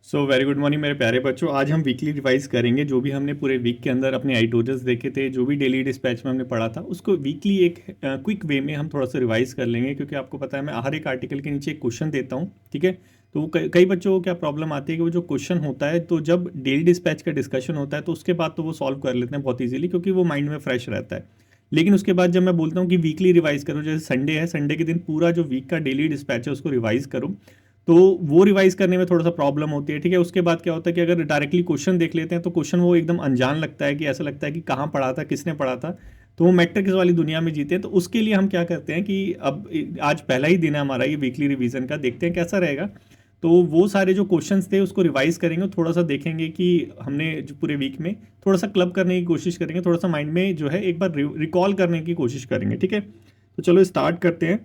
So very good morning मेरे प्यारे बच्चों। आज हम वीकली रिवाइज करेंगे जो भी हमने पूरे वीक के अंदर अपने आइटोजस देखे थे, जो भी डेली डिस्पैच में हमने पढ़ा था उसको वीकली एक क्विक वे में हम थोड़ा सा रिवाइज कर लेंगे, क्योंकि आपको पता है मैं हर एक आर्टिकल के नीचे एक क्वेश्चन देता हूँ। ठीक है, तो वो कई बच्चों को क्या प्रॉब्लम आती है कि वो जो क्वेश्चन होता है, तो जब डेली डिस्पैच का डिस्कशन होता है तो उसके बाद तो वो सॉल्व कर लेते हैं बहुत ईजिली, क्योंकि वो माइंड में फ्रेश रहता है। लेकिन उसके बाद जब मैं बोलता हूँ कि वीकली रिवाइज करो, जैसे संडे है, संडे के दिन पूरा जो वीक का डेली डिस्पैच है उसको रिवाइज करो, तो वो रिवाइज करने में थोड़ा सा प्रॉब्लम होती है। ठीक है, उसके बाद क्या होता है कि अगर डायरेक्टली क्वेश्चन देख लेते हैं तो क्वेश्चन वो एकदम अनजान लगता है, कि ऐसा लगता है कि कहाँ पढ़ा था, किसने पढ़ा था, तो वो मैट्रिक्स वाली दुनिया में जीते हैं। तो उसके लिए हम क्या करते हैं कि अब आज पहला ही दिन है हमारा ये वीकली रिवीजन का, देखते हैं कैसा रहेगा। तो वो सारे जो क्वेश्चंस थे उसको रिवाइज करेंगे, थोड़ा सा देखेंगे कि हमने जो पूरे वीक में थोड़ा सा क्लब करने की कोशिश करेंगे, थोड़ा सा माइंड में जो है एक बार रिकॉल करने की कोशिश करेंगे। ठीक है, तो चलो स्टार्ट करते हैं।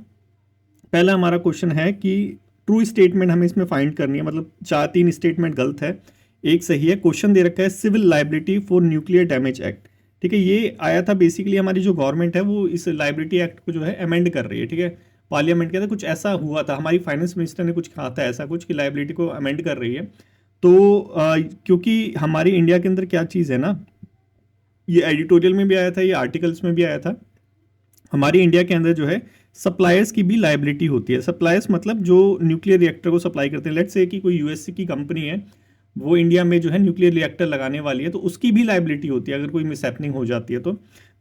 पहला हमारा क्वेश्चन है कि ट्रू स्टेटमेंट हमें इसमें फाइंड करनी है, मतलब 4-3 स्टेटमेंट गलत है, एक सही है। क्वेश्चन दे रखा है civil liability for nuclear damage act. ठीक है, ये आया था बेसिकली, हमारी जो गवर्नमेंट है वो इस लाइबिलिटी एक्ट को जो है अमेंड कर रही है। ठीक है, पार्लियामेंट के अंदर कुछ ऐसा हुआ था, हमारी फाइनेंस मिनिस्टर ने कुछ कहा था ऐसा कुछ कि लाइबिलिटी को अमेंड कर रही है। तो क्योंकि हमारी इंडिया के अंदर क्या चीज़ है ना, ये एडिटोरियल में भी आया था, ये आर्टिकल्स में भी आया था, हमारी इंडिया के अंदर जो है सप्लायर्स की भी लाइबिलिटी होती है। सप्लायर्स मतलब जो न्यूक्लियर रिएक्टर को सप्लाई करते हैं। लेट्स से कि कोई यूएसए की कंपनी है, वो इंडिया में जो है न्यूक्लियर रिएक्टर लगाने वाली है, तो उसकी भी लाइबिलिटी होती है अगर कोई मिसहैपनिंग हो जाती है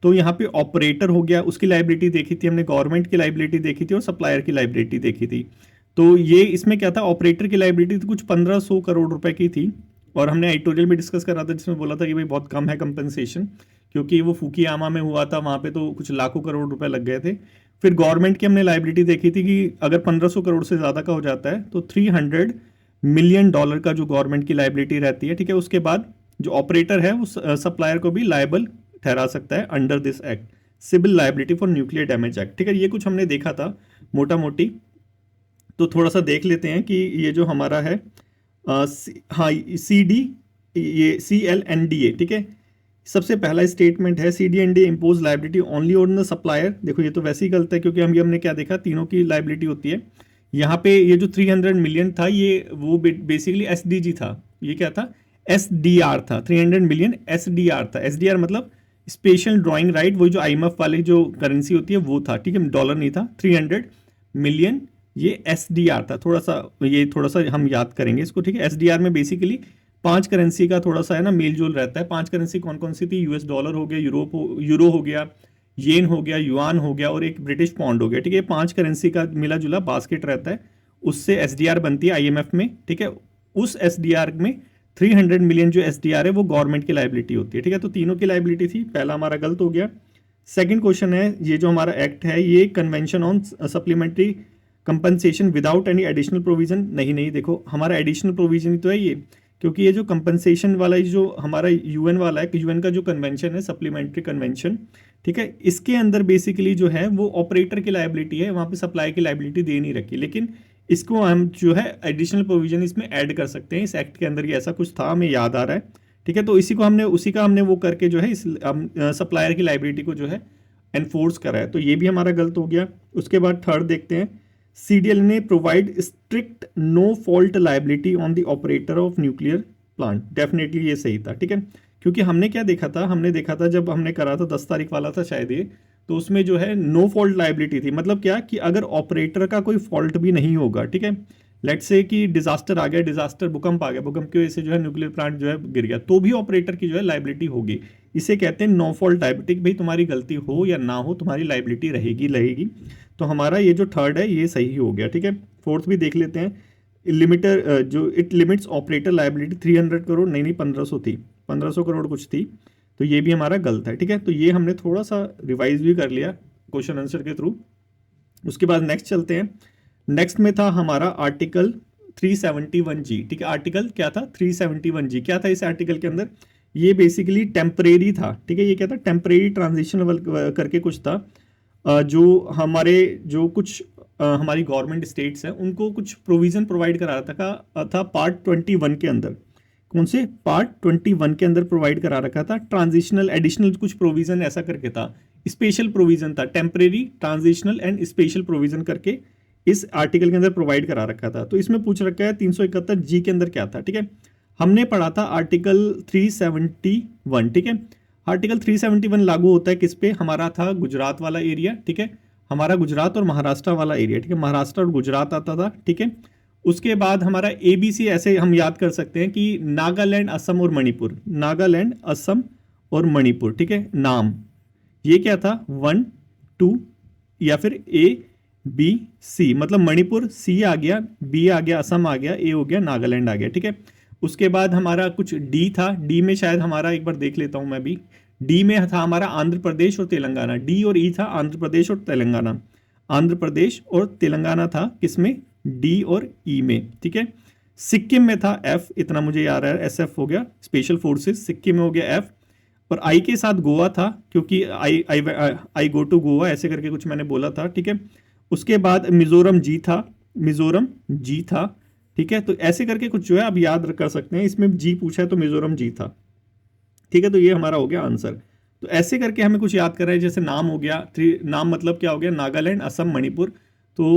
तो यहाँ पे ऑपरेटर हो गया, उसकी लाइबिलिटी देखी थी हमने, गवर्नमेंट की लाइबिलिटी देखी थी और सप्लायर की लाइबिलिटी देखी थी। तो ये इसमें क्या था, ऑपरेटर की लाइबिलिटी तो कुछ 1500 करोड़ रुपए की थी, और हमने एडिटोरियल में डिस्कस करा था जिसमें बोला था कि भाई बहुत कम है कंपनसेशन, क्योंकि वो फुकुशिमा में हुआ था, वहाँ पे तो कुछ लाखों करोड़ रुपए लग गए थे। फिर गवर्नमेंट की हमने लाइबिलिटी देखी थी कि अगर 1500 करोड़ से ज़्यादा का हो जाता है तो $300 मिलियन का जो गवर्नमेंट की लाइबिलिटी रहती है। ठीक है, उसके बाद जो ऑपरेटर है वो सप्लायर को भी लायबल ठहरा सकता है under this act, civil liability for nuclear damage act. ठीक है, ये कुछ हमने देखा था मोटा मोटी, तो थोड़ा सा देख लेते हैं कि ये जो हमारा है हाँ CD, ये CLNDA। ठीक है, सबसे पहला स्टेटमेंट है CDNDA impose liability only on the supplier. देखो ये तो वैसे ही गलत है, क्योंकि हमने क्या देखा, तीनों की लाइबिलिटी होती है। यहाँ पे ये जो 300 मिलियन था, ये वो बेसिकली SDG था। ये क्या था, SDR था। 300 मिलियन SDR था। SDR मतलब स्पेशल ड्राइंग राइट, वही जो IMF वाली जो करेंसी होती है वो था। ठीक है, डॉलर नहीं था। 300 मिलियन ये SDR था। थोड़ा सा हम याद करेंगे इसको। ठीक है, SDR में बेसिकली 5 करेंसी का थोड़ा सा है ना मेल जोल रहता है। 5 करेंसी कौन कौन सी थी, US डॉलर हो गया, यूरो हो गया, येन हो गया, युआन हो गया, और एक ब्रिटिश पौंड हो गया। ठीक है, 5 करेंसी का मिला जुला बास्केट रहता है, उससे SDR बनती है IMF में। ठीक है, उस SDR में 300 मिलियन जो SDR है वो गवर्नमेंट की लाइबिलिटी होती है। ठीक है, तो तीनों की लाइबिलिटी थी, पहला हमारा गलत हो गया। सेकंड क्वेश्चन है, ये जो हमारा एक्ट है ये convention on supplementary compensation without any additional provision, नहीं देखो हमारा एडिशनल प्रोविजन ही तो है ये, क्योंकि ये जो कंपनसेशन वाला जो हमारा UN वाला है, UN का जो कन्वेंशन है सप्लीमेंट्री कन्वेंशन, ठीक है, इसके अंदर बेसिकली जो है वो ऑपरेटर की लाइबिलिटी है, वहाँ पे सप्लाई की लाइबिलिटी दे नहीं रखी, लेकिन इसको हम जो है एडिशनल प्रोविजन इसमें ऐड कर सकते हैं। इस एक्ट के अंदर ये ऐसा कुछ था, हमें याद आ रहा है। ठीक है, तो उसी का हमने वो करके जो है इस सप्लायर की लाइबिलिटी को जो है एनफोर्स करा है, तो ये भी हमारा गलत हो गया। उसके बाद थर्ड देखते हैं, CDL ने provide strict no fault liability on the operator of nuclear plant. Definitely ये सही था। ठीक है, क्योंकि हमने क्या देखा था, जब हमने करा था 10 तारीख वाला था शायद ये, तो उसमें जो है नो फॉल्ट लाइबिलिटी थी। मतलब क्या कि अगर ऑपरेटर का कोई फॉल्ट भी नहीं होगा, ठीक है, लेट्स से कि डिजास्टर आ गया, भूकंप आ गया, भूकंप की वजह से जो है न्यूक्लियर प्लांट जो है गिर गया, तो भी ऑपरेटर की जो है लाइबिलिटी होगी। इसे कहते हैं नो फॉल्ट लाइबिलिटी। भाई तुम्हारी गलती हो या ना हो, तुम्हारी लाइबिलिटी रहेगी। तो हमारा ये जो थर्ड है ये सही हो गया। ठीक है, फोर्थ भी देख लेते हैं, लिमिटर जो it limits operator liability 300 crore, नहीं 1500 थी, 1500 करोड़ कुछ थी, तो ये भी हमारा गलत है। ठीक है, तो ये हमने थोड़ा सा रिवाइज भी कर लिया क्वेश्चन आंसर के थ्रू। उसके बाद नेक्स्ट चलते हैं। नेक्स्ट में था हमारा आर्टिकल 371G। ठीक है, आर्टिकल क्या था, 371G क्या था इस आर्टिकल के अंदर, ये बेसिकली टेम्परेरी था। ठीक है, ये क्या था, टेम्परेरी ट्रांजिशनल करके कुछ था, जो हमारी गवर्नमेंट स्टेट्स हैं उनको कुछ प्रोविज़न प्रोवाइड करा रखा था पार्ट 21 के अंदर। कौन से पार्ट 21 के अंदर प्रोवाइड करा रखा था, ट्रांजिशनल एडिशनल कुछ प्रोविज़न ऐसा करके था, स्पेशल प्रोविज़न था, temporary transitional and special provision करके इस आर्टिकल के अंदर प्रोवाइड करा रखा था। तो इसमें पूछ रखा है 371 जी के अंदर क्या था, ठीक है। हमने पढ़ा था आर्टिकल 371, ठीक है। आर्टिकल 371 लागू होता है किस पे, हमारा था गुजरात वाला एरिया, ठीक है। हमारा गुजरात और महाराष्ट्र वाला एरिया, ठीक है। महाराष्ट्र और गुजरात आता था, ठीक है। उसके बाद हमारा ABC ऐसे हम याद कर सकते हैं कि नागालैंड, असम और मणिपुर, नागालैंड, असम और मणिपुर, ठीक है। नाम ये क्या था, 1 2 या फिर ABC, मतलब मणिपुर C आ गया, B आ गया, असम आ गया, A हो गया, नागालैंड आ गया, ठीक है। उसके बाद हमारा कुछ D था, D में शायद हमारा एक बार देख लेता हूं मैं भी, D में था हमारा आंध्र प्रदेश और तेलंगाना। D और E था आंध्र प्रदेश और तेलंगाना, आंध्र प्रदेश और तेलंगाना था किसमें, D और E में, ठीक है। सिक्किम में था F, इतना मुझे याद है, SF हो गया, स्पेशल फोर्सेस, सिक्किम में हो गया F। और आई के साथ गोवा था, क्योंकि आई गो टू गोवा ऐसे करके कुछ मैंने बोला था, ठीक है। उसके बाद मिजोरम जी था, मिजोरम जी था, ठीक है। तो ऐसे करके कुछ जो है आप याद कर सकते हैं, इसमें जी पूछा है तो मिजोरम जी था, ठीक है। तो ये हमारा हो गया आंसर। तो ऐसे करके हमें कुछ याद कर रहा है, जैसे नाम हो गया, नाम मतलब क्या हो गया, नागालैंड, असम, मणिपुर। तो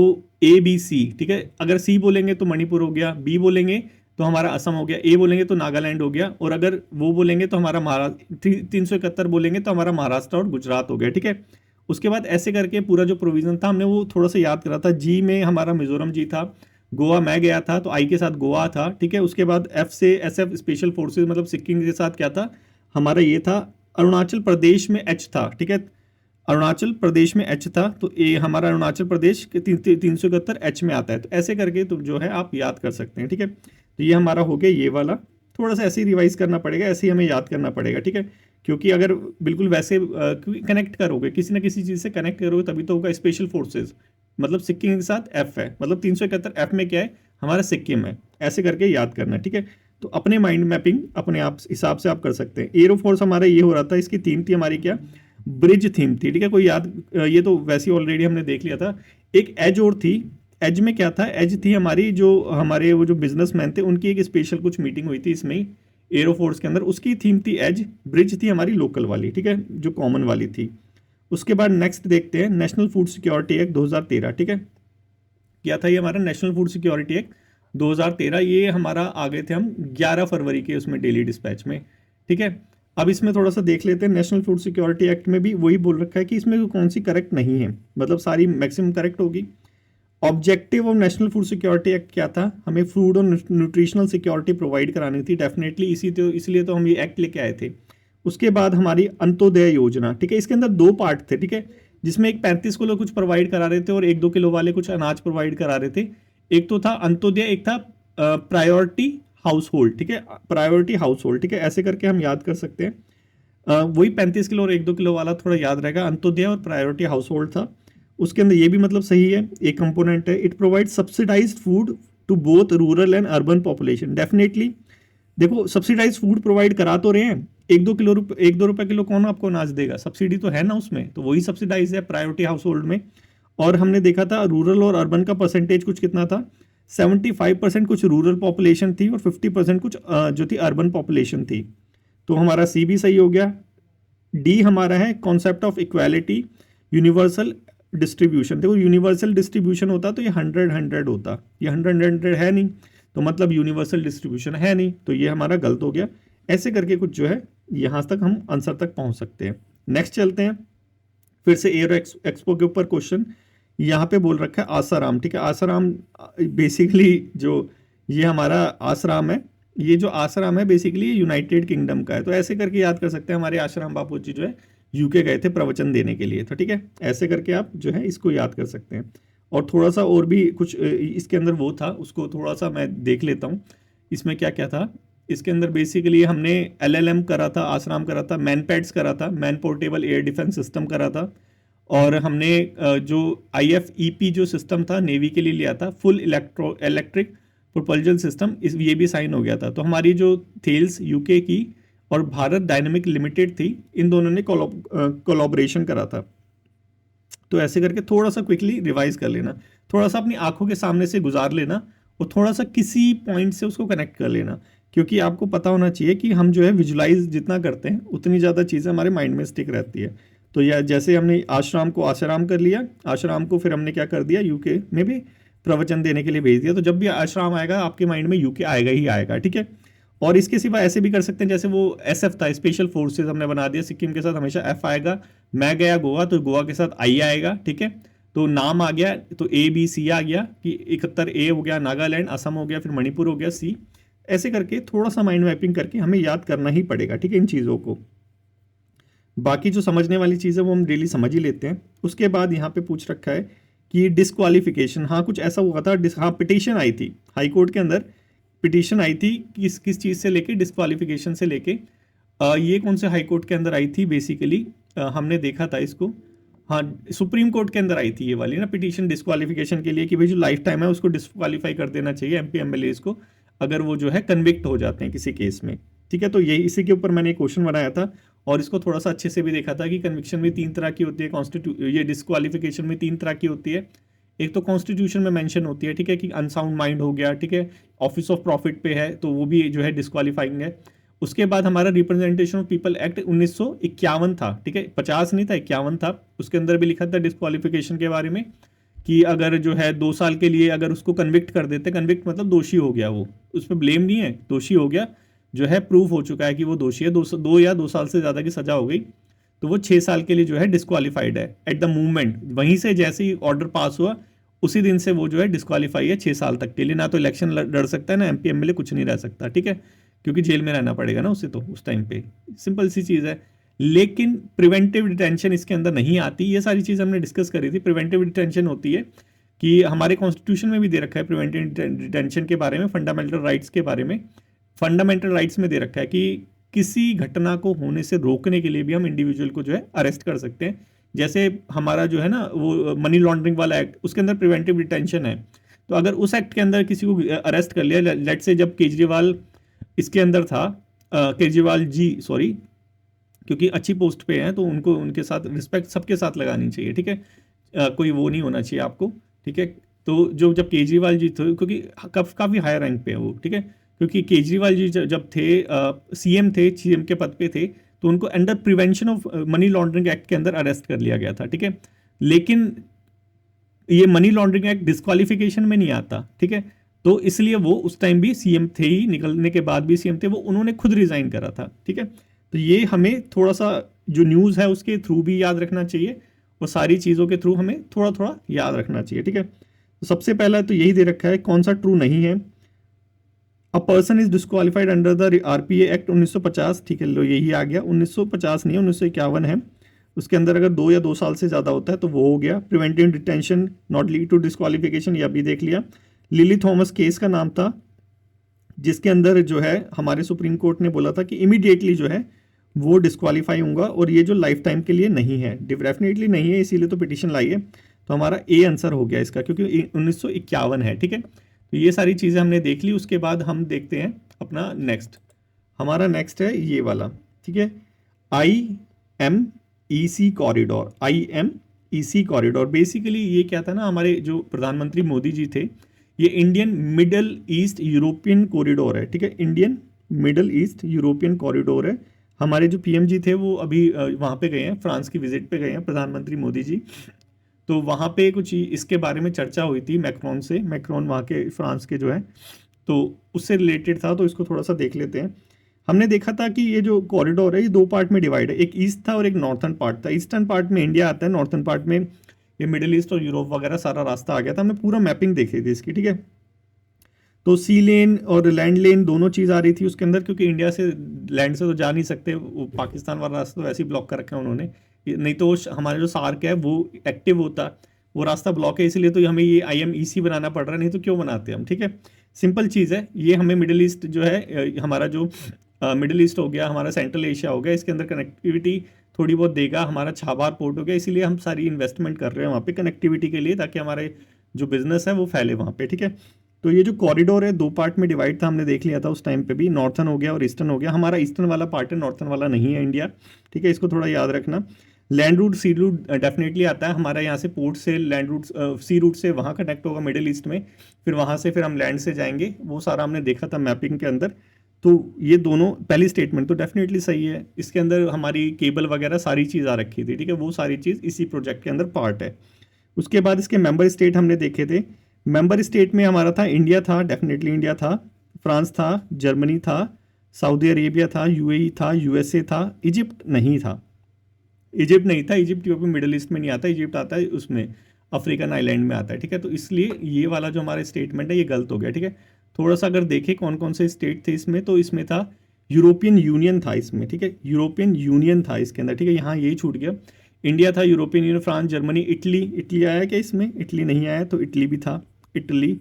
ABC, ठीक है। अगर C बोलेंगे तो मणिपुर हो गया, B बोलेंगे तो हमारा असम हो गया, A बोलेंगे तो नागालैंड हो गया, और अगर वो बोलेंगे तो हमारा महाराष्ट्र, 371 बोलेंगे तो हमारा महाराष्ट्र और गुजरात हो गया, ठीक है। उसके बाद ऐसे करके पूरा जो प्रोविजन था हमने वो थोड़ा सा याद करा था। जी में हमारा मिजोरम जी था, गोवा मैं गया था तो आई के साथ गोवा था, ठीक है। उसके बाद F से SF स्पेशल फोर्सेज मतलब सिक्किम के साथ क्या था हमारा, ये था अरुणाचल प्रदेश में H था, ठीक है। अरुणाचल प्रदेश में H था, तो ये हमारा अरुणाचल प्रदेश के 371 H में आता है। तो ऐसे करके तो जो है आप याद कर सकते हैं, ठीक है। तो ये हमारा हो गया ये वाला, थोड़ा सा ऐसे ही रिवाइज करना पड़ेगा, ऐसे ही हमें याद करना पड़ेगा, ठीक है। क्योंकि अगर बिल्कुल वैसे कनेक्ट करोगे, किसी ना किसी चीज़ से कनेक्ट करोगे तभी तो होगा। स्पेशल फोर्सेज मतलब सिक्किम के साथ F है, मतलब 371 F में क्या है हमारा सिक्किम है, ऐसे करके याद करना है, ठीक है। तो अपने माइंड मैपिंग अपने आप हिसाब से आप कर सकते हैं। एयरोफोर्स हमारा ये हो रहा था, इसकी थीम थी हमारी क्या, ब्रिज थीम थी, ठीक है। कोई याद, ये तो वैसे ही ऑलरेडी हमने देख लिया था। एक एज और थी, एज में क्या था, एज थी हमारी जो हमारे वो जो बिजनेसमैन थे उनकी एक स्पेशल कुछ मीटिंग हुई थी इसमें एयरोफोर्स के अंदर, उसकी थीम थी एज। ब्रिज थी हमारी लोकल वाली, ठीक है, जो कॉमन वाली थी। उसके बाद नेक्स्ट देखते हैं नेशनल फूड सिक्योरिटी एक्ट 2013, ठीक है। क्या था ये हमारा नेशनल फूड सिक्योरिटी एक्ट 2013, ये हमारा आ गए थे हम 11 फरवरी के उसमें डेली डिस्पैच में, ठीक है। अब इसमें थोड़ा सा देख लेते हैं, नेशनल फूड सिक्योरिटी एक्ट में भी वही बोल रखा है कि इसमें कौन सी करेक्ट नहीं है, मतलब सारी मैक्सिमम करेक्ट होगी। Objective of national food security act क्या था, हमें फूड और न्यूट्रिशनल सिक्योरिटी प्रोवाइड करानी थी, डेफिनेटली इसलिए तो हम ये एक्ट लेके आए थे। उसके बाद हमारी अंत्योदय योजना, ठीक है, इसके अंदर 2 पार्ट थे, ठीक है, जिसमें एक 35 किलो कुछ प्रोवाइड करा रहे थे और 1-2 किलो वाले कुछ अनाज प्रोवाइड करा रहे थे। एक तो था अंत्योदय, एक था प्रायोरिटी हाउस होल्ड, ठीक है, प्रायोरिटी हाउस होल्ड, ठीक है। ऐसे करके हम याद कर सकते हैं, वही 35 किलो और 1-2 किलो वाला थोड़ा याद रहेगा, अंत्योदय और प्रायोरिटी हाउस होल्ड था। उसके अंदर ये भी मतलब सही है, एक कंपोनेंट है, it provide subsidised food to both rural and urban population. Definitely देखो सब्सिडाइज फूड प्रोवाइड करा तो रहे हैं, 1-2 रुपए किलो कौन आपको अनाज देगा, सब्सिडी तो है ना उसमें, तो वही सब्सिडाइज है प्रायोरिटी हाउस होल्ड में। और हमने देखा था रूरल और अर्बन का परसेंटेज कुछ कितना था, 75% कुछ रूरल पॉपुलेशन थी और 50% कुछ जो थी अर्बन पॉपुलेशन थी। तो हमारा C भी सही हो गया। D हमारा है concept of equality universal distribution. देखो यूनिवर्सल डिस्ट्रीब्यूशन होता तो ये 100-100 होता, ये 100-100 है नहीं, तो मतलब यूनिवर्सल डिस्ट्रीब्यूशन है नहीं, तो ये हमारा गलत हो गया। ऐसे करके कुछ जो है यहाँ तक हम आंसर तक पहुँच सकते हैं। नेक्स्ट चलते हैं, फिर से एयर एक्सपो के ऊपर क्वेश्चन यहाँ पे बोल रखा है आसाराम, ठीक है। आसाराम बेसिकली जो ये हमारा आसाराम है, ये जो आसाराम है बेसिकली यूनाइटेड किंगडम का है, तो ऐसे करके याद कर सकते हैं। हमारे आसाराम बापू जी जो है UK गए थे प्रवचन देने के लिए, तो ठीक है, ऐसे करके आप जो है इसको याद कर सकते हैं। और थोड़ा सा और भी कुछ इसके अंदर वो था, उसको थोड़ा सा मैं देख लेता हूँ इसमें क्या क्या था। इसके अंदर बेसिकली हमने LLM करा था, आसाराम करा था, मैन पैड्स करा था, man portable air defence system करा था, और हमने जो IFEP जो सिस्टम था नेवी के लिए लिया था, फुल इलेक्ट्रिक प्रोपल्जन सिस्टम, इस ये भी साइन हो गया था। तो हमारी जो थेल्स UK की और भारत डायनेमिक लिमिटेड थी, इन दोनों ने कोलैबोरेशन करा था। तो ऐसे करके थोड़ा सा क्विकली रिवाइज कर लेना, थोड़ा सा अपनी आंखों के सामने से गुजार लेना और थोड़ा सा किसी पॉइंट से उसको कनेक्ट कर लेना, क्योंकि आपको पता होना चाहिए कि हम जो है विजुलाइज जितना करते हैं उतनी ज़्यादा चीज़ें हमारे माइंड में स्टिक रहती है। तो या जैसे हमने आश्राम को आसाराम कर लिया, आश्राम को फिर हमने क्या कर दिया, यूके में भी प्रवचन देने के लिए भेज दिया। तो जब भी आश्राम आएगा आपके माइंड में यूके आएगा ही आएगा, ठीक है। और इसके सिवा ऐसे भी कर सकते हैं, जैसे वो एसएफ था, स्पेशल फोर्सेज हमने बना दिया, सिक्किम के साथ हमेशा एफ आएगा। मैं गया गोवा तो गोवा के साथ आई आएगा, ठीक है। तो नाम आ गया तो ए बी सी आ गया कि 71 ए हो गया नागालैंड, असम हो गया, फिर मणिपुर हो गया सी। ऐसे करके थोड़ा सा माइंड मैपिंग करके हमें याद करना ही पड़ेगा, ठीक है, इन चीज़ों को। बाकी जो समझने वाली चीज़ है वो हम डेली समझ ही लेते हैं। उसके बाद यहाँ पे पूछ रखा है कि डिस्क्वालिफिकेशन, हाँ कुछ ऐसा हुआ था, हाँ पिटीशन आई थी हाई कोर्ट के अंदर, पिटीशन आई थी किस किस चीज़ से लेके, डिस्क्वालिफिकेशन से लेके। ये कौन से हाई कोर्ट के अंदर आई थी बेसिकली, हमने देखा था इसको, हाँ सुप्रीम कोर्ट के अंदर आई थी ये वाली ना पिटीशन डिस्क्वालिफिकेशन के लिए, कि भाई जो लाइफ टाइम है उसको डिस्क्वालीफाई कर देना चाहिए एमपी एमएलएज को, अगर वो जो है कन्विक्ट हो जाते हैं किसी केस में, ठीक है। तो ये इसी के ऊपर मैंने एक क्वेश्चन बनाया था और इसको थोड़ा सा अच्छे से भी देखा था कि कन्विक्शन भी 3 तरह की होती है, ये डिस्क्वालिफिकेशन भी 3 तरह की होती है। एक तो कॉन्स्टिट्यूशन में मेंशन होती है, ठीक है, कि अनसाउंड माइंड हो गया, ठीक है, ऑफिस ऑफ प्रॉफिट पे है तो वो भी जो है डिस्क्वालीफाइंग है। उसके बाद हमारा रिप्रेजेंटेशन ऑफ पीपल एक्ट 1951 था, ठीक है, 50 नहीं था 51 था, उसके अंदर भी लिखा था डिस्क्वालिफिकेशन के बारे में कि अगर जो है 2 साल के लिए अगर उसको कन्विक्ट कर देते, कन्विक्ट मतलब दोषी हो गया, वो उस पर ब्लेम नहीं है, दोषी हो गया, जो है प्रूफ हो चुका है कि वो दोषी है, 2 या 2 साल से ज़्यादा की सजा हो गई, तो वो 6 साल के लिए जो है डिस्क्वालीफाइड है एट द मूवमेंट, वहीं से जैसे ही ऑर्डर पास हुआ उसी दिन से वो जो है डिस्क्वालीफाई है 6 साल तक के लिए, ना तो इलेक्शन लड़ सकता है ना एमपी एमएलए, कुछ नहीं रह सकता, ठीक है, क्योंकि जेल में रहना पड़ेगा ना उसे तो उस टाइम पे, सिंपल सी चीज़ है। लेकिन प्रिवेंटिव डिटेंशन इसके अंदर नहीं आती, ये सारी चीज़ हमने डिस्कस करी थी। प्रिवेंटिव डिटेंशन होती है कि हमारे कॉन्स्टिट्यूशन में भी दे रखा है प्रिवेंटिव डिटेंशन के बारे में, फंडामेंटल राइट्स के बारे में, फंडामेंटल राइट्स में दे रखा है कि किसी घटना को होने से रोकने के लिए भी हम इंडिविजुअल को जो है अरेस्ट कर सकते हैं। जैसे हमारा जो है ना वो मनी लॉन्ड्रिंग वाला एक्ट, उसके अंदर प्रिवेंटिव डिटेंशन है, तो अगर उस एक्ट के अंदर किसी को अरेस्ट कर लिया, लेट से जब केजरीवाल इसके अंदर था, केजरीवाल जी सॉरी, क्योंकि अच्छी पोस्ट पे हैं तो उनको उनके साथ रिस्पेक्ट सबके साथ लगानी चाहिए, ठीक है, कोई वो नहीं होना चाहिए आपको, ठीक है। तो जो जब केजरीवाल जी थे, क्योंकि काफ़ी हायर रैंक पे है वो, ठीक है, क्योंकि केजरीवाल जी जब थे सीएम थे, सीएम के पद पे थे, तो उनको under prevention of money laundering act के अंदर अरेस्ट कर लिया गया था, ठीक है। लेकिन ये मनी लॉन्ड्रिंग एक्ट डिस्क्वालिफिकेशन में नहीं आता, ठीक है, तो इसलिए वो उस टाइम भी सीएम थे ही, निकलने के बाद भी सीएम थे वो, उन्होंने खुद रिजाइन करा था, ठीक है। तो ये हमें थोड़ा सा जो न्यूज़ है उसके थ्रू भी याद रखना चाहिए और सारी चीज़ों के थ्रू हमें थोड़ा थोड़ा याद रखना चाहिए, ठीक है। तो सबसे पहला तो यही दे रखा है, कौन सा ट्रू नहीं है, a person is disqualified under the RPA act 1950, ठीक है, लो यही आ गया, 1950 नहीं है 1951 है, उसके अंदर अगर 2 या 2 साल से ज़्यादा होता है तो वो हो गया। Preventive detention not lead to disqualification, ये अभी देख लिया। लिली थॉमस केस का नाम था, जिसके अंदर जो है हमारे सुप्रीम कोर्ट ने बोला था कि इमीडिएटली जो है वो डिस्क्वालीफाई होगा, और ये जो लाइफ टाइम के लिए नहीं है, डेफिनेटली नहीं है, इसीलिए तो पिटीशन लाई है। तो हमारा ए आंसर हो गया इसका, क्योंकि 1951 है, ठीक है। तो ये सारी चीज़ें हमने देख ली। उसके बाद हम देखते हैं अपना नेक्स्ट, हमारा नेक्स्ट है ये वाला, ठीक है, IMEC corridor, IMEC corridor. Basically ये क्या था ना, हमारे जो प्रधानमंत्री मोदी जी थे, ये Indian middle east European corridor है, ठीक है, Indian middle east European corridor है। हमारे जो पीएम जी थे वो अभी वहाँ पे गए हैं, फ्रांस की विजिट पे गए हैं प्रधानमंत्री मोदी जी, तो वहाँ पे कुछ इसके बारे में चर्चा हुई थी मैक्रोन से, मैक्रोन वहाँ के फ्रांस के जो है, तो उससे रिलेटेड था, तो इसको थोड़ा सा देख लेते हैं। हमने देखा था कि ये जो कॉरिडोर है ये 2 पार्ट में डिवाइड है, एक ईस्ट था और एक नॉर्थन पार्ट था। ईस्टर्न पार्ट में इंडिया आता है, नॉर्थन पार्ट में ये मिडिल ईस्ट और यूरोप वगैरह सारा रास्ता आ गया था। हमने पूरा मैपिंग देखी थी इसकी, ठीक है। तो सी लेन और लैंड लेन दोनों चीज़ आ रही थी उसके अंदर, क्योंकि इंडिया से लैंड से तो जा नहीं सकते, वो पाकिस्तान वाला रास्ता तो ऐसे ही ब्लॉक कर रखा है उन्होंने, नहीं तो हमारा जो सार्क है वो एक्टिव होता, वो रास्ता ब्लॉक है, इसलिए तो हमें ये IMEC बनाना पड़ रहा है, नहीं तो क्यों बनाते हम, ठीक है। सिंपल चीज़ है ये, हमें मिडिल ईस्ट जो है हमारा जो मिडिल ईस्ट हो गया, हमारा सेंट्रल एशिया हो गया, इसके अंदर कनेक्टिविटी थोड़ी बहुत देगा। हमारा छाबार पोर्ट हो गया, इसीलिए हम सारी इन्वेस्टमेंट कर रहे हैं वहाँ पे कनेक्टिविटी के लिए, ताकि हमारे जो बिजनेस है वो फैले वहाँ पे, ठीक है। तो ये जो कॉरिडोर है 2 पार्ट में डिवाइड था, हमने देख लिया था उस टाइम पे भी, नॉर्थन हो गया और ईस्टर्न हो गया। हमारा ईस्टर्न वाला पार्ट है, नॉर्थन वाला नहीं है इंडिया, ठीक है, इसको थोड़ा याद रखना। लैंड रूट सी रूट डेफिनेटली आता है हमारा, यहाँ से पोर्ट से लैंड रूट सी रूट से वहाँ कनेक्ट होगा मिडिल ईस्ट में, फिर वहाँ से फिर हम लैंड से जाएंगे, वो सारा हमने देखा था मैपिंग के अंदर। तो ये दोनों, पहली स्टेटमेंट तो डेफिनेटली सही है, इसके अंदर हमारी केबल वगैरह सारी चीज़ आ रखी थी, ठीक है, वो सारी चीज़ इसी प्रोजेक्ट के अंदर पार्ट है। उसके बाद इसके मेंबर स्टेट हमने देखे थे। मेंबर स्टेट में हमारा था, इंडिया था, डेफिनेटली इंडिया था, फ्रांस था, जर्मनी था, सऊदी अरेबिया था, यूएई था, यूएसए था, इजिप्ट नहीं था। इजिप्ट नहीं था, इजिप्ट क्योंकि मिडिल ईस्ट में नहीं आता, इजिप्ट आता है उसमें अफ्रीकन आइलैंड में आता है, ठीक है। तो इसलिए ये वाला जो हमारा स्टेटमेंट है ये गलत हो गया, ठीक है। थोड़ा सा अगर देखें कौन कौन से स्टेट थे इसमें, तो इसमें था यूरोपियन यूनियन था इसमें, ठीक है, यूरोपियन यूनियन था इसके अंदर, ठीक है, यहाँ यही छूट गया। इंडिया था, European union, France, Germany, Italy, Italy आया क्या इसमें? इटली नहीं आया, तो इटली भी था, इटली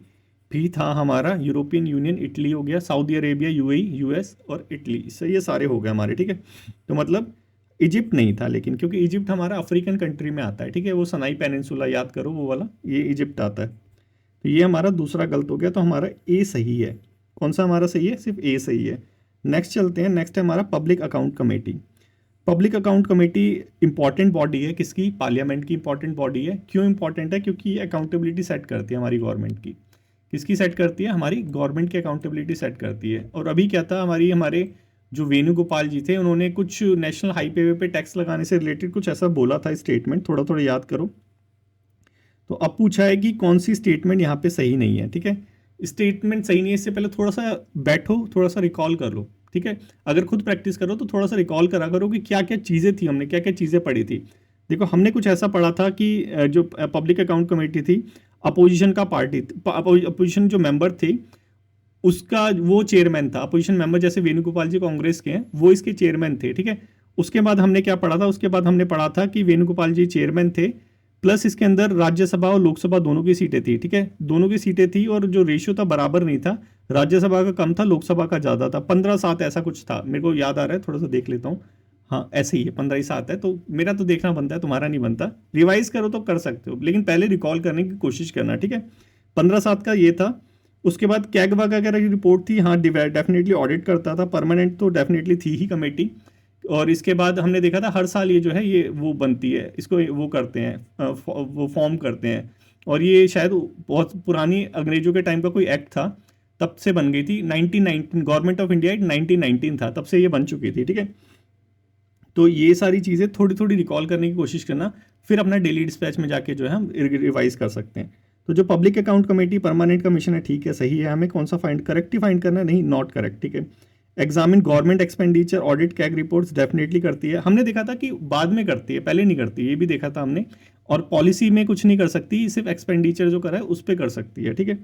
भी था हमारा, यूरोपियन यूनियन, इटली हो गया, सऊदी अरेबिया, यूएई, यूएस और इटली, इससे ये सारे हो गए हमारे, ठीक है। तो मतलब इजिप्ट नहीं था, लेकिन क्योंकि इजिप्ट हमारा अफ्रीकन कंट्री में आता है, ठीक है, वो सनाई पेनिनसुला याद करो वो वाला, ये इजिप्ट आता है। तो ये हमारा दूसरा गलत हो गया, तो हमारा ए सही है। कौन सा हमारा सही है? सिर्फ ए सही है। नेक्स्ट चलते हैं, नेक्स्ट है हमारा public account committee. Public account committee important body है, किसकी? पार्लियामेंट की इंपॉर्टेंट बॉडी है। क्यों इंपॉर्टेंट है? क्योंकि ये अकाउंटेबिलिटी सेट करती है हमारी गवर्नमेंट की। किसकी सेट करती है? हमारी गवर्नमेंट की अकाउंटेबिलिटी सेट करती है। और अभी क्या था, हमारे जो वेणुगोपाल जी थे, उन्होंने कुछ नेशनल हाईवे पे टैक्स लगाने से रिलेटेड कुछ ऐसा बोला था स्टेटमेंट, थोड़ा थोड़ा याद करो। तो अब पूछा है कि कौन सी स्टेटमेंट यहाँ पे सही नहीं है, ठीक है। स्टेटमेंट सही नहीं है, इससे पहले थोड़ा सा बैठो, थोड़ा सा रिकॉल कर लो, ठीक है। अगर खुद प्रैक्टिस करो तो थोड़ा सा रिकॉल करा करो कि क्या क्या चीज़ें थी, हमने क्या क्या चीज़ें पढ़ी थी। देखो, हमने कुछ ऐसा पढ़ा था कि जो पब्लिक अकाउंट कमेटी थी, अपोजिशन का पार्टी, अपोजिशन जो मेंबर थे उसका वो चेयरमैन था। अपोजिशन मेंबर जैसे वेणुगोपाल जी कांग्रेस के हैं, वो इसके चेयरमैन थे, ठीक है। उसके बाद हमने क्या पढ़ा था? उसके बाद हमने पढ़ा था कि वेणुगोपाल जी चेयरमैन थे, प्लस इसके अंदर राज्यसभा और लोकसभा दोनों की सीटें थी, ठीक है, दोनों की सीटें थी, और जो रेशियो था बराबर नहीं था, राज्यसभा का कम था, लोकसभा का ज़्यादा था, 15-7 ऐसा कुछ था, मेरे को याद आ रहा है, थोड़ा सा देख लेता हूँ। हाँ, ऐसे ही है, 15-7 है। तो मेरा तो देखना बनता है, तुम्हारा नहीं बनता। रिवाइज करो तो कर सकते हो, लेकिन पहले रिकॉल करने की कोशिश करना, ठीक है। 15-7 का ये था। उसके बाद कैग वगैरह की रिपोर्ट थी, हाँ, डेफिनेटली ऑडिट करता था, परमानेंट तो डेफिनेटली थी ही कमेटी। और इसके बाद हमने देखा था हर साल ये जो है ये वो बनती है, इसको वो करते हैं, वो फॉर्म करते हैं। और ये शायद बहुत पुरानी अंग्रेजों के टाइम का कोई एक्ट था, तब से बन गई थी। 1919 गवर्नमेंट ऑफ इंडिया एक्ट 1919 था, तब से ये बन चुकी थी, ठीक है। तो ये सारी चीज़ें थोड़ी थोड़ी रिकॉल करने की कोशिश करना, फिर अपना डेली डिस्पैच में जाके जो है हम रिवाइज कर सकते हैं। तो जो public account committee permanent commission है, ठीक है, सही है। हमें कौन सा फाइंड, करेक्ट ही फाइंड करना है, नहीं नॉट करेक्ट, ठीक है। Examine government expenditure audit CAG reports, definitely करती है। हमने देखा था कि बाद में करती है, पहले नहीं करती, ये भी देखा था हमने। और पॉलिसी में कुछ नहीं कर सकती, सिर्फ एक्सपेंडिचर जो करा है उस पर कर सकती है, ठीक है।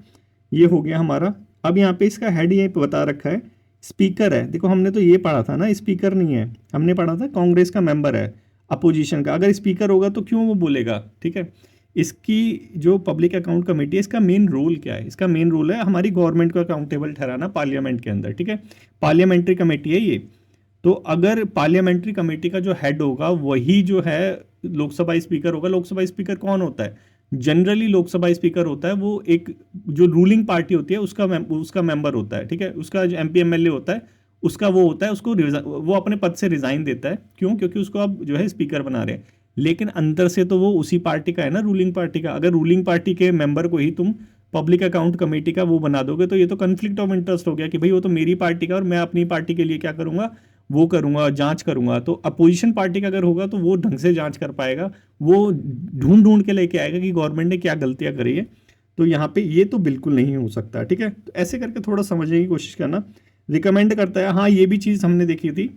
ये हो गया हमारा। अब यहाँ पे इसका हेड ये बता रखा है, स्पीकर है। देखो, हमने तो ये पढ़ा था ना, स्पीकर नहीं है, हमने पढ़ा था कांग्रेस का मेंबर है, अपोजिशन का। अगर स्पीकर होगा तो क्यों वो बोलेगा, ठीक है। इसकी जो पब्लिक अकाउंट कमेटी है, इसका मेन रोल क्या है? इसका मेन रोल है हमारी गवर्नमेंट को अकाउंटेबल ठहराना पार्लियामेंट के अंदर, ठीक है। पार्लियामेंट्री कमेटी है ये। तो अगर पार्लियामेंट्री कमेटी का जो हेड होगा वही जो है लोकसभा स्पीकर होगा। लोकसभा स्पीकर कौन होता है? जनरली लोकसभा स्पीकर होता है वो एक जो रूलिंग पार्टी होती है उसका मेंबर होता है, ठीक है। उसका जो एमपी एमएलए होता है उसका वो होता है, उसको वो अपने पद से रिजाइन देता है। क्यों? क्योंकि उसको आप जो है स्पीकर बना रहे हैं, लेकिन अंदर से तो वो उसी पार्टी का है ना, रूलिंग पार्टी का। अगर रूलिंग पार्टी के मेंबर को ही तुम पब्लिक अकाउंट कमेटी का वो बना दोगे तो ये तो कन्फ्लिक्ट ऑफ इंटरेस्ट हो गया कि भाई वो तो मेरी पार्टी का और मैं अपनी पार्टी के लिए क्या करूंगा, वो करूंगा, जांच करूंगा। तो अपोजिशन पार्टी का अगर होगा तो वो ढंग से जांच कर पाएगा, वो ढूंढ ढूंढ के लेके आएगा कि गवर्नमेंट ने क्या गलतियां करी है। तो यहाँ पे ये तो बिल्कुल नहीं हो सकता, ठीक है। तो ऐसे करके थोड़ा समझने की कोशिश करना। रिकमेंड करता है, हाँ, ये भी चीज़ हमने देखी थी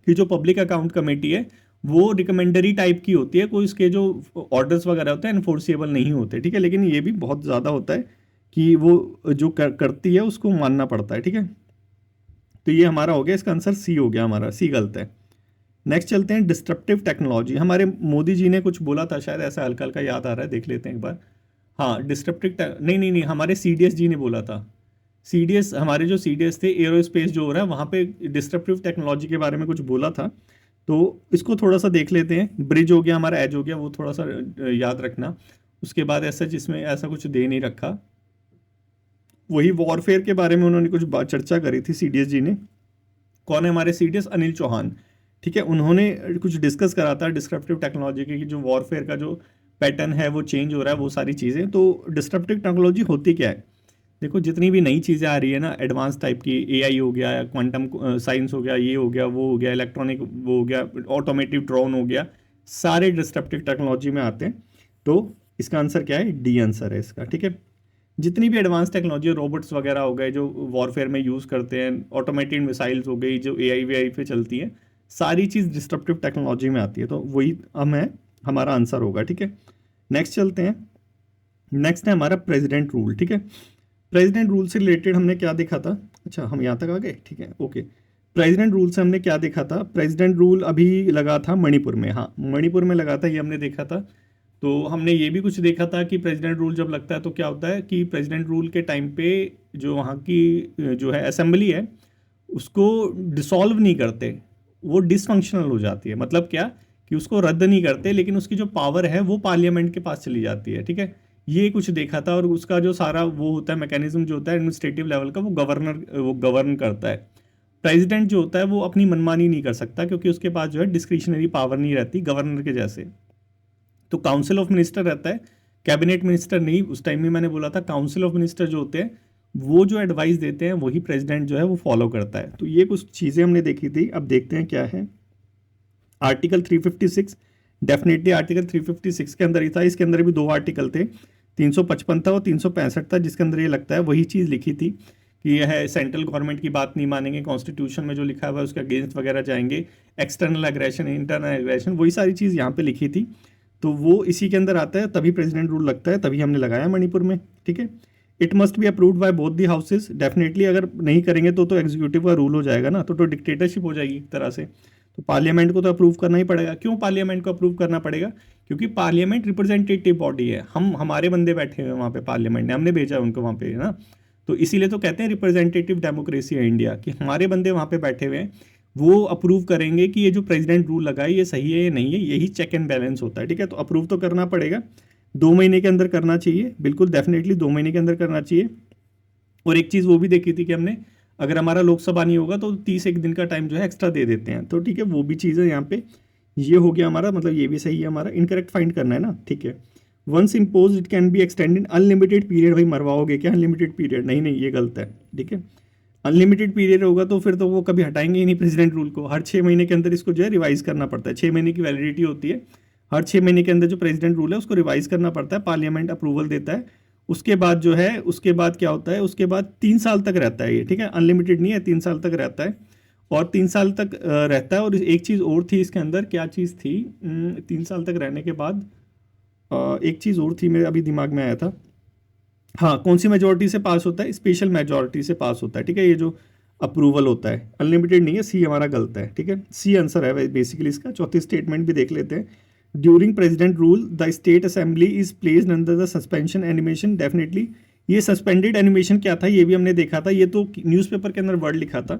कि जो पब्लिक अकाउंट कमेटी है वो रिकमेंडरी टाइप की होती है, कोई इसके जो ऑर्डर्स वगैरह होते हैं इन्फोर्सेबल नहीं होते, ठीक है। लेकिन ये भी बहुत ज़्यादा होता है कि वो जो करती है उसको मानना पड़ता है, ठीक है। तो ये हमारा हो गया, इसका आंसर सी हो गया, हमारा सी गलत है। नेक्स्ट चलते हैं डिस्ट्रप्टिव टेक्नोलॉजी। हमारे मोदी जी ने कुछ बोला था शायद, ऐसा हल्का हल्का याद आ रहा है, देख लेते हैं एक बार। हाँ, डिस्ट्रप्टिव नहीं नहीं नहीं, हमारे सीडीएस जी ने बोला था। सीडीएस, हमारे जो सीडीएस थे, एरोस्पेस जो हो रहा है वहाँ पे डिस्ट्रप्टिव टेक्नोलॉजी के बारे में कुछ बोला था। तो इसको थोड़ा सा देख लेते हैं। ब्रिज हो गया हमारा, एज हो गया, वो थोड़ा सा याद रखना। उसके बाद ऐसा जिसमें ऐसा कुछ दे नहीं रखा, वही वॉरफेयर के बारे में उन्होंने कुछ चर्चा करी थी सीडीएस जी ने। कौन है हमारे सीडीएस? अनिल चौहान, ठीक है। उन्होंने कुछ डिस्कस करा था डिस्ट्रप्टिव टेक्नोलॉजी की, जो वॉरफेयर का जो पैटर्न है वो चेंज हो रहा है, वो सारी चीज़ें। तो डिस्ट्रप्टिव टेक्नोलॉजी होती क्या है? देखो जितनी भी नई चीज़ें आ रही है ना एडवांस टाइप की, एआई हो गया, क्वांटम साइंस हो गया, ये हो गया, वो हो गया, इलेक्ट्रॉनिक वो हो गया, ऑटोमेटिव ड्रोन हो गया, सारे डिस्ट्रप्टिव टेक्नोलॉजी में आते हैं। तो इसका आंसर क्या है? डी आंसर है इसका, ठीक है। जितनी भी एडवांस टेक्नोलॉजी, रोबोट्स वगैरह हो गए जो वॉरफेयर में यूज़ करते हैं, ऑटोमेटेड मिसाइल्स हो गई जो एआई वीआई पे चलती हैं, सारी चीज़ डिस्ट्रप्टिव टेक्नोलॉजी में आती है। तो वही हमें हमारा आंसर होगा, ठीक है। नेक्स्ट चलते हैं। नेक्स्ट है हमारा प्रेसिडेंट रूल, ठीक है। प्रेसिडेंट रूल से रिलेटेड हमने क्या देखा था? अच्छा हम यहाँ तक आ गए, ठीक है, ओके। प्रेसिडेंट रूल से हमने क्या देखा था? प्रेसिडेंट रूल अभी लगा था मणिपुर में, हाँ मणिपुर में लगा था, ये हमने देखा था। तो हमने ये भी कुछ देखा था कि प्रेसिडेंट रूल जब लगता है तो क्या होता है कि प्रेसिडेंट रूल के टाइम पे जो वहाँ की जो है असेंबली है उसको डिसॉल्व नहीं करते, वो डिसफंक्शनल हो जाती है। मतलब क्या कि उसको रद्द नहीं करते, लेकिन उसकी जो पावर है वो पार्लियामेंट के पास चली जाती है, ठीक है। ये कुछ देखा था। और उसका जो सारा वो होता है मैकेनिज्म जो होता है एडमिनिस्ट्रेटिव लेवल का, वो गवर्न करता है। प्रेसिडेंट जो होता है वो अपनी मनमानी नहीं कर सकता, क्योंकि उसके पास जो है डिस्क्रिशनरी पावर नहीं रहती गवर्नर के जैसे। तो काउंसिल ऑफ मिनिस्टर रहता है, कैबिनेट मिनिस्टर नहीं। उस टाइम में मैंने बोला था काउंसिल ऑफ मिनिस्टर जो होते हैं वो जो एडवाइस देते हैं वही प्रेसिडेंट जो है वो फॉलो करता है। तो ये कुछ चीज़ें हमने देखी थी। अब देखते हैं क्या है। आर्टिकल 356, डेफिनेटली आर्टिकल 356 के अंदर ही था। इसके अंदर भी दो आर्टिकल थे, 355 था और 365 था, जिसके अंदर ये लगता है वही चीज़ लिखी थी कि यह सेंट्रल गवर्नमेंट की बात नहीं मानेंगे, कॉन्स्टिट्यूशन में जो लिखा हुआ है उसके अगेंस्ट वगैरह जाएंगे, एक्सटर्नल एग्रेशन, इंटरनल एग्रेशन, वही सारी चीज़ यहाँ पे लिखी थी। तो वो इसी के अंदर आता है, तभी प्रेसिडेंट रूल लगता है, तभी हमने लगाया मणिपुर में, ठीक है। It must be approved by both the houses, definitely अगर नहीं करेंगे तो एग्जीक्यूटिव का रूल हो जाएगा ना, तो डिक्टेटरशिप हो जाएगी एक तरह से। तो पार्लियामेंट को तो अप्रूव करना ही पड़ेगा। क्यों पार्लियामेंट को अप्रूव करना पड़ेगा? क्योंकि पार्लियामेंट रिप्रेजेंटेटिव बॉडी है, हमारे बंदे बैठे हुए हैं वहाँ पे, पार्लियामेंट ने हमने भेजा उनको वहाँ पे, है ना। तो इसीलिए तो कहते हैं रिप्रेजेंटेटिव डेमोक्रेसी है इंडिया, कि हमारे बंदे वहाँ पे बैठे हुए हैं, वो अप्रूव करेंगे कि ये जो प्रेसिडेंट रूल लगा है ये सही है या नहीं है। यही चेक एंड बैलेंस होता है, ठीक है। तो अप्रूव तो करना पड़ेगा, 2 महीने के अंदर करना चाहिए, बिल्कुल डेफिनेटली 2 महीने के अंदर करना चाहिए। और एक चीज़ वो भी देखी थी कि हमने, अगर हमारा लोकसभा नहीं होगा तो 31 दिन का टाइम जो है एक्स्ट्रा दे देते हैं। तो ठीक है, वो भी चीज़ है यहाँ पे। ये हो गया हमारा, मतलब ये भी सही है हमारा। इनकरेक्ट फाइंड करना है ना, ठीक है। Once impose it can be extended unlimited period. भाई मरवाओगे क्या अनलिमिटेड पीरियड? नहीं नहीं, ये गलत है, ठीक है। अनलिमिटेड पीरियड होगा तो फिर तो वो कभी हटाएंगे ही नहीं प्रेसिडेंट रूल को। हर 6 महीने के अंदर इसको जो है रिवाइज करना पड़ता है। 6 महीने की वैलिडिटी होती है, हर 6 महीने के अंदर जो प्रेसिडेंट रूल है उसको रिवाइज करना पड़ता है, पार्लियामेंट अप्रूवल देता है। उसके बाद जो है, उसके बाद क्या होता है, उसके बाद 3 साल तक रहता है ये, ठीक है। अनलिमिटेड नहीं है, 3 साल तक रहता है। और 3 साल तक रहता है। और एक चीज़ और थी इसके अंदर, क्या चीज़ थी? 3 साल तक रहने के बाद एक चीज़ और थी, मेरे अभी दिमाग में आया था। हाँ, कौन सी मेजोरिटी से पास होता है? स्पेशल मेजोरिटी से पास होता है, ठीक है। ये जो अप्रूवल होता है अनलिमिटेड नहीं है, सी हमारा गलत है, ठीक है। सी आंसर है बेसिकली इसका। चौथी स्टेटमेंट भी देख लेते हैं। During president rule the state assembly is placed under the suspension animation. Definitely ये सस्पेंडेड एनिमेशन क्या था ये भी हमने देखा था। ये तो न्यूज़पेपर के अंदर वर्ड लिखा था,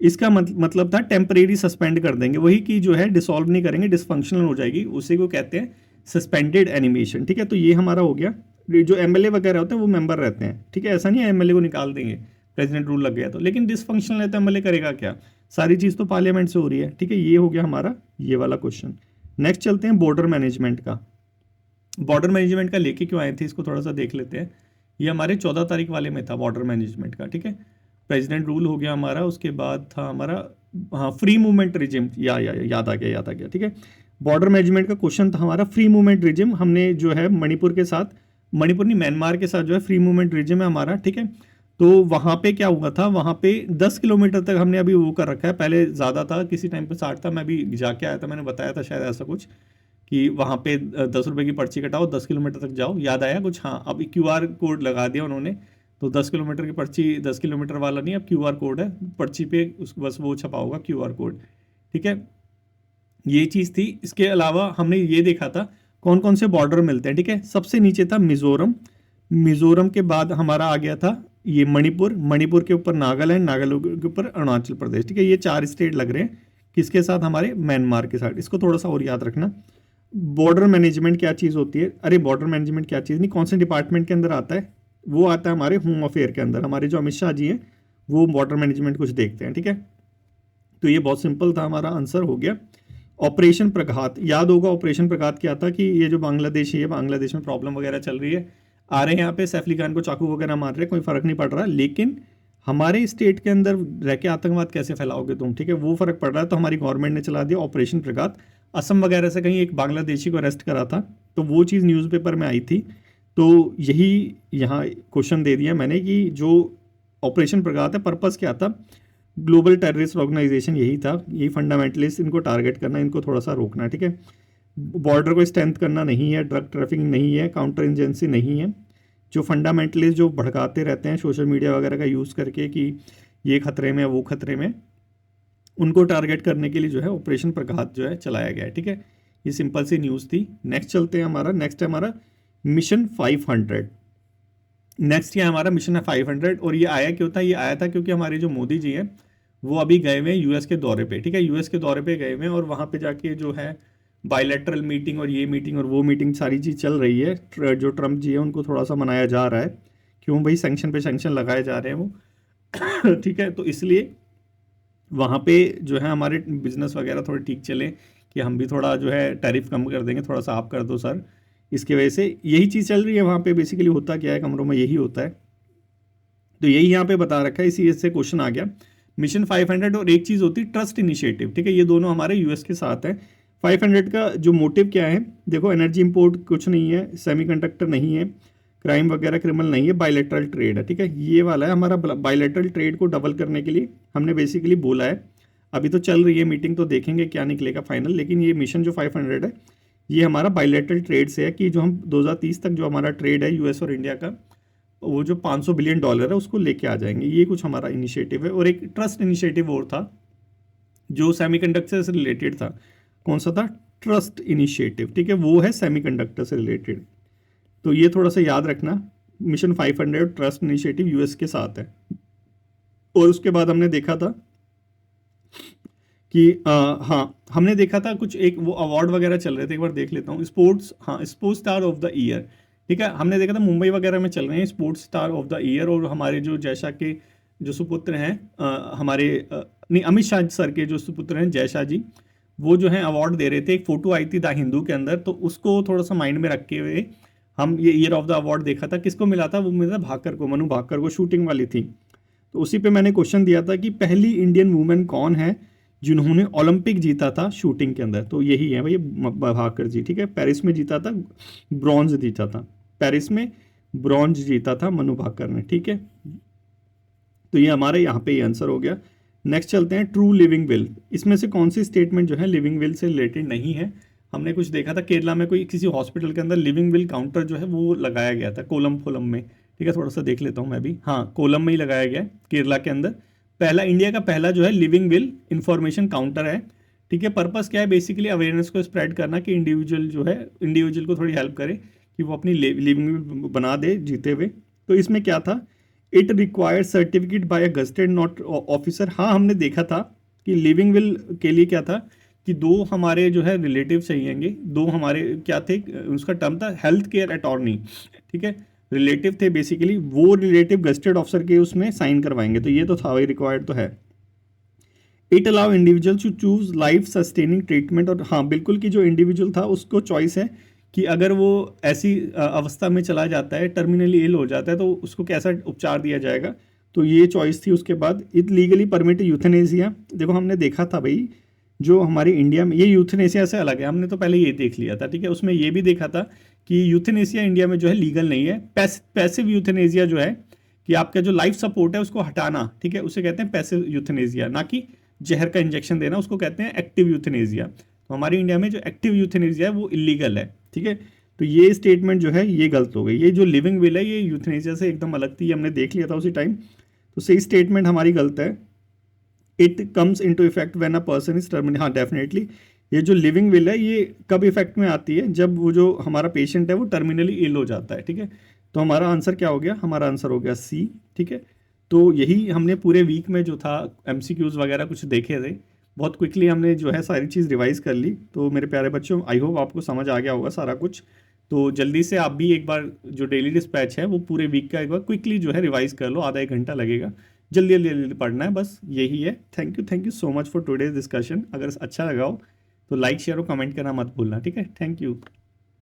इसका मतलब था टेम्परेरी सस्पेंड कर देंगे। वही की जो है डिसॉल्व नहीं करेंगे, डिसफंक्शनल हो जाएगी, उसी को कहते हैं सस्पेंडेड एनिमेशन, ठीक है। तो ये हमारा हो गया। जो एमएलए वगैरह होते हैं वो मेंबर रहते हैं, ठीक है। ऐसा नहीं है एमएलए को निकाल देंगे प्रेसिडेंट रूल लग गया तो, लेकिन डिसफंक्शनल है तो एमएलए करेगा क्या? सारी चीज़ तो पार्लियामेंट से हो रही है, ठीक है। ये हो गया हमारा ये वाला क्वेश्चन। नेक्स्ट चलते हैं बॉर्डर मैनेजमेंट का। बॉर्डर मैनेजमेंट का लेके क्यों आए थे इसको थोड़ा सा देख लेते हैं। ये हमारे 14 तारीख वाले में था बॉर्डर मैनेजमेंट का, ठीक है। प्रेसिडेंट रूल हो गया हमारा, उसके बाद था हमारा, हाँ, फ्री मूवमेंट रिजिम, याद आ गया, ठीक है। बॉर्डर मैनेजमेंट का क्वेश्चन था हमारा फ्री मूवमेंट रिजिम। हमने जो है मणिपुर के साथ, मणिपुर नहीं म्यांमार के साथ जो है फ्री मूवमेंट रिजिम है हमारा, ठीक है। तो वहाँ पे क्या हुआ था, वहाँ पे 10 किलोमीटर तक हमने अभी वो कर रखा है। पहले ज़्यादा था, किसी टाइम पे 60 था, मैं अभी जाके आया था, मैंने बताया था शायद ऐसा कुछ कि वहाँ पे 10 रुपये की पर्ची कटाओ, 10 किलोमीटर तक जाओ, याद आया कुछ। हाँ, अब QR कोड लगा दिया उन्होंने, तो 10 किलोमीटर की पर्ची, 10 किलोमीटर वाला नहीं, अब QR कोड है पर्ची पे, उस बस वो छपा होगा QR कोड, ठीक है। ये चीज़ थी। इसके अलावा हमने ये देखा था कौन कौन से बॉर्डर मिलते हैं, ठीक है। सबसे नीचे था मिज़ोरम, मिज़ोरम के बाद हमारा आ गया था ये मणिपुर, मणिपुर के ऊपर नागालैंड, नागालैंड के ऊपर अरुणाचल प्रदेश, ठीक है। ये 4 स्टेट लग रहे हैं, किसके साथ? हमारे म्यांमार के साथ। इसको थोड़ा सा और याद रखना। बॉर्डर मैनेजमेंट क्या चीज़ होती है? अरे बॉर्डर मैनेजमेंट क्या चीज़ नहीं, कौन से डिपार्टमेंट के अंदर आता है? वो आता है हमारे होम अफेयर के अंदर। हमारे जो अमित शाह जी हैं वो बॉर्डर मैनेजमेंट कुछ देखते हैं, ठीक है। तो ये बहुत सिंपल था, हमारा आंसर हो गया। ऑपरेशन प्रघात, याद होगा ऑपरेशन प्रघात क्या था कि ये जो बांग्लादेश है, बांग्लादेश में प्रॉब्लम वगैरह चल रही है, आ रहे हैं यहाँ पे सैफ अली खान को चाकू वगैरह मार रहे हैं, कोई फ़र्क नहीं पड़ रहा, लेकिन हमारे स्टेट के अंदर रह के आतंकवाद कैसे फैलाओगे तुम, ठीक है, वो फ़र्क पड़ रहा है। तो हमारी गवर्नमेंट ने चला दिया ऑपरेशन प्रघात। असम वगैरह से कहीं एक बांग्लादेशी को अरेस्ट करा था, तो वो चीज़ न्यूज़पेपर में आई थी। तो यही यहाँ क्वेश्चन दे दिया मैंने कि जो ऑपरेशन प्रघात है, पर्पस क्या था, ग्लोबल टेररिस्ट ऑर्गेनाइजेशन यही था, यही फंडामेंटलिस्ट, इनको टारगेट करना, इनको थोड़ा सा रोकना, ठीक है। बॉर्डर को स्ट्रेंथ करना नहीं है, ड्रग ट्रैफिकिंग नहीं है, काउंटर इंजेंसी नहीं है। जो फंडामेंटलिस्ट जो भड़काते रहते हैं सोशल मीडिया वगैरह का यूज़ करके कि ये खतरे में, वो खतरे में, उनको टारगेट करने के लिए जो है ऑपरेशन प्रघात जो है चलाया गया है, ठीक है। ये सिंपल सी न्यूज़ थी। नेक्स्ट चलते हैं, हमारा नेक्स्ट है हमारा मिशन 500। नेक्स्ट ये हमारा मिशन है 500। और ये आया क्यों था? ये आया था क्योंकि हमारे जो मोदी जी हैं वो अभी गए हुए हैं यूएस के दौरे पे, ठीक है, यूएस के दौरे पे गए हुए हैं, और वहाँ पे जाके जो है बायलैटरल मीटिंग और ये मीटिंग और वो मीटिंग सारी चीज़ चल रही है। जो ट्रम्प जी है उनको थोड़ा सा मनाया जा रहा है, क्यों भाई, सैंक्शन पे सैंक्शन लगाए जा रहे हैं वो ठीक है, तो इसलिए वहाँ पे जो है हमारे बिजनेस वगैरह थोड़े ठीक चले कि हम भी थोड़ा जो है टैरिफ कम कर देंगे, थोड़ा सा आप कर दो सर, इसकी वजह से यही चीज़ चल रही है वहाँ पे। बेसिकली होता क्या है, कमरों में यही होता है, तो यही यहाँ पे बता रखा है, इसी से क्वेश्चन आ गया मिशन 500। और एक चीज़ होती है ट्रस्ट इनिशिएटिव, ठीक है, ये दोनों हमारे यूएस के साथ है। 500 का जो मोटिव क्या है, देखो, एनर्जी इंपोर्ट कुछ नहीं है, सेमीकंडक्टर नहीं है, क्राइम वगैरह क्रिमिनल नहीं है, बायलैटरल ट्रेड है, ठीक है, ये वाला है हमारा। बायलैटरल ट्रेड को डबल करने के लिए हमने बेसिकली बोला है। अभी तो चल रही है मीटिंग, तो देखेंगे क्या निकलेगा फाइनल, लेकिन ये मिशन जो 500 है ये हमारा बायलैटरल ट्रेड से है कि जो हम 2030 तक जो हमारा ट्रेड है यूएस और इंडिया का, वो जो $500 बिलियन है उसको लेके आ जाएंगे। ये कुछ हमारा इनिशिएटिव है। और एक ट्रस्ट इनिशिएटिव और था जो सेमीकंडक्टर से रिलेटेड था। कौन सा था? ट्रस्ट इनिशिएटिव, ठीक है, वो है सेमीकंडक्टर से रिलेटेड। तो ये थोड़ा सा याद रखना, मिशन 500 ट्रस्ट इनिशिएटिव यूएस के साथ है। और उसके बाद हमने देखा था कि हाँ, हमने देखा था कुछ एक वो अवार्ड वगैरह चल रहे थे, एक बार देख लेता हूँ। स्पोर्ट्स, हाँ, sports star of the year, ठीक है, हमने देखा था मुंबई वगैरह में चल रहे हैं sports star of the year. और हमारे जो जयशाह के जो सुपुत्र हैं, हमारे नहीं, अमित शाह सर के जो सुपुत्र हैं जयशाह जी, वो जो है अवार्ड दे रहे थे। एक फोटो आई थी द हिंदू के अंदर, तो उसको थोड़ा सा माइंड में रखे हुए हम ये ईयर ऑफ द अवार्ड देखा था। किसको मिला था? वो मिला था भाकर को, मनु भाकर को, शूटिंग वाली थी। तो उसी पे मैंने क्वेश्चन दिया था कि पहली इंडियन वुमेन कौन है जिन्होंने ओलंपिक जीता था शूटिंग के अंदर। तो यही है भाई भाकर जी, ठीक है, पेरिस में जीता था, ब्रॉन्ज जीता था, पेरिस में ब्रॉन्ज जीता था मनु भाकर ने, ठीक है। तो ये हमारे यहाँ पे ये आंसर हो गया। नेक्स्ट चलते हैं ट्रू लिविंग विल। इसमें से कौन सी स्टेटमेंट जो है लिविंग विल से रिलेटेड नहीं है? हमने कुछ देखा था केरला में कोई किसी हॉस्पिटल के अंदर लिविंग विल काउंटर जो है वो लगाया गया था कोलम फोलम में, ठीक है, थोड़ा सा देख लेता हूँ मैं भी, हाँ, कोलम में ही लगाया गया है केरला के अंदर। पहला, इंडिया का पहला जो है लिविंग विल इंफॉर्मेशन काउंटर है, ठीक है। पर्पस क्या है? बेसिकली अवेयरनेस को स्प्रेड करना कि इंडिविजुअल जो है, इंडिविजुअल को थोड़ी हेल्प करे कि वो अपनी लिविंग विल बना दे जीते हुए। तो इसमें क्या था? It require certificate bye a gazetted note officer. हाँ, हमने देखा था कि लिविंग विल के लिए क्या था कि दो हमारे जो है रिलेटिव चाहिएंगे, दो हमारे क्या थे, उसका टर्म था हेल्थ केयर अटॉर्नी, ठीक है, रिलेटिव थे बेसिकली, वो रिलेटिव गजेटेड ऑफिसर के उसमें साइन करवाएंगे। तो ये तो था, वही रिक्वायर्ड तो है। It allow individual to choose life sustaining treatment. और हाँ, बिल्कुल कि जो इंडिविजुअल था उसको चॉइस है कि अगर वो ऐसी अवस्था में चला जाता है, टर्मिनली इल हो जाता है, तो उसको कैसा उपचार दिया जाएगा, तो ये चॉइस थी। उसके बाद इट लीगली परमिट यूथेनेसिया। देखो, हमने देखा था भाई जो हमारे इंडिया में, ये यूथेनेसिया से अलग है, हमने तो पहले ये देख लिया था, ठीक है। उसमें ये भी देखा था कि यूथेनेसिया इंडिया में जो है लीगल नहीं है। पैसिव यूथेनेसिया जो है कि आपका जो लाइफ सपोर्ट है उसको हटाना, ठीक है, उसे कहते हैं पैसिव यूथेनेसिया, ना कि जहर का इंजेक्शन देना, उसको कहते हैं एक्टिव यूथेनेसिया। तो हमारे इंडिया में जो एक्टिव यूथेनेसिया है वो इलीगल है, ठीक है। तो ये स्टेटमेंट जो है ये गलत हो गई। ये जो लिविंग विल है ये यूथेनेसिया से एकदम अलग थी, हमने देख लिया था उसी टाइम। तो सही स्टेटमेंट हमारी गलत है। It comes into effect when a person is terminated. हाँ, डेफिनेटली ये जो लिविंग विल है ये कब इफेक्ट में आती है? जब वो जो हमारा पेशेंट है वो टर्मिनली इल हो जाता है, ठीक है। तो हमारा आंसर क्या हो गया? हमारा आंसर हो गया सी, ठीक है। तो यही हमने पूरे वीक में जो था एमसीक्यूज वगैरह कुछ देखे थे, बहुत क्विकली हमने जो है सारी चीज़ रिवाइज कर ली। तो मेरे प्यारे बच्चों, आई होप आपको समझ आ गया होगा सारा कुछ। तो जल्दी से आप भी एक बार जो डेली डिस्पैच है वो पूरे वीक का एक बार क्विकली जो है रिवाइज कर लो, आधा एक घंटा लगेगा, जल्दी जल्दी जल्दी पढ़ना है, बस यही है। Thank you so much for today's discussion. अगर अच्छा लगा हो तो लाइक शेयर और कमेंट करना मत भूलना, ठीक है। Thank you.